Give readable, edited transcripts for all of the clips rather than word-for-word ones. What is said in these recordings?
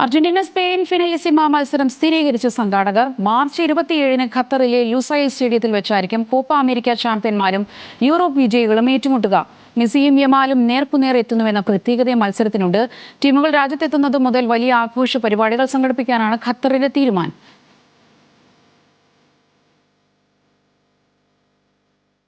Argentina Spain ഫിനാലിസിമ മത്സരം സ്ഥിരീകരിച്ച സംഘാടകർ മാർച്ച് 27-ന് ഖത്തറിലെ ലുസൈൽ സ്റ്റേഡിയത്തിൽ വെച്ചായിരിക്കും കോപ്പ അമേരിക്ക ചാമ്പ്യന്മാരും യൂറോപ്പ് വിജയികളും ഏറ്റുമുട്ടുക. മെസ്സിയും യമാലും നേർക്കുനേർ എത്തുന്നുവെന്ന പ്രത്യേകത മത്സരത്തിനുണ്ട്. ടീമുകൾ രാജ്യത്തെത്തുന്നത് മുതൽ വലിയ ആഘോഷ പരിപാടികൾ സംഘടിപ്പിക്കാനാണ് ഖത്തറിന്റെ തീരുമാനം.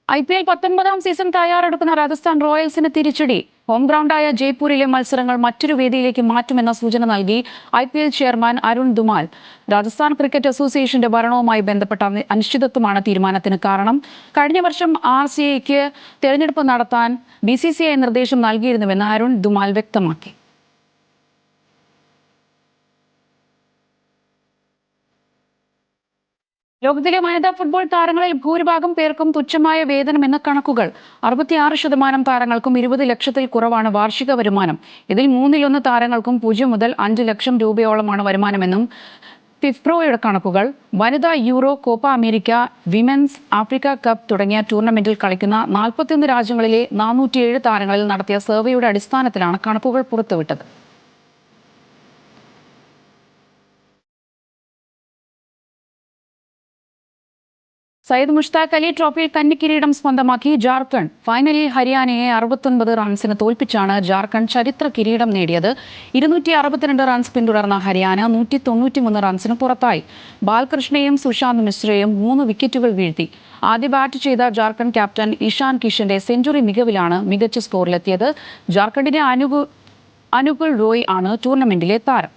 IPL 19-ാം സീസൺ തയ്യാറെടുക്കുന്ന രാജസ്ഥാൻ റോയൽസിന് തിരിച്ചടി. ഹോം ഗ്രൗണ്ടായ ജയ്പൂരിലെ മത്സരങ്ങൾ മറ്റൊരു വേദിയിലേക്ക് മാറ്റുമെന്ന സൂചന നൽകി IPL chairman Arun Dhumal. Rajasthan cricket അസോസിയേഷന്റെ ഭരണവുമായി ബന്ധപ്പെട്ട അനിശ്ചിതത്വമാണ് തീരുമാനത്തിന് കാരണം. കഴിഞ്ഞ വർഷം RCAക്ക് തെരഞ്ഞെടുപ്പ് നടത്താൻ BCCI നിർദ്ദേശം നൽകിയിരുന്നുവെന്ന് അരുൺ ദുമാൽ വ്യക്തമാക്കി. ലോകത്തിലെ വനിതാ ഫുട്ബോൾ താരങ്ങളിൽ ഭൂരിഭാഗം പേർക്കും തുച്ഛമായ വേതനം എന്ന കണക്കുകൾ. 66% താരങ്ങൾക്കും 20 ലക്ഷത്തിൽ കുറവാണ് വാർഷിക വരുമാനം. ഇതിൽ 1/3 താരങ്ങൾക്കും 0 മുതൽ 5 ലക്ഷം രൂപയോളമാണ് വരുമാനമെന്നും ഫിഫ്പ്രോയുടെ കണക്കുകൾ. വനിതാ euro, Copa America, women's Africa cup തുടങ്ങിയ ടൂർണമെന്റിൽ കളിക്കുന്ന 41 രാജ്യങ്ങളിലെ 407 താരങ്ങളിൽ നടത്തിയ സർവേയുടെ അടിസ്ഥാനത്തിലാണ് കണക്കുകൾ പുറത്തുവിട്ടത്. സയ്യിദ് മുഷ്താഖ് അലി ട്രോഫിയിൽ കന്നിക്കിരീടം സ്വന്തമാക്കി ജാർഖണ്ഡ്. ഫൈനലിൽ ഹരിയാനയെ 69 റൺസിന് തോൽപ്പിച്ചാണ് ജാർഖണ്ഡ് ചരിത്ര കിരീടം നേടിയത്. 262 റൺസ് പിന്തുടർന്ന ഹരിയാന 193 റൺസിന് പുറത്തായി. ബാൽകൃഷ്ണയും സുശാന്ത് മിശ്രയും 3 വിക്കറ്റുകൾ വീഴ്ത്തി. ആദ്യ ബാറ്റ് ചെയ്ത ജാർഖണ്ഡ് ക്യാപ്റ്റൻ ഇഷാൻ കിഷന്റെ സെഞ്ചുറി മികവിലാണ് മികച്ച സ്കോറിലെത്തിയത്. ജാർഖണ്ഡിന്റെ അനുകുൽ റോയ് ആണ് ടൂർണമെന്റിലെ താരം.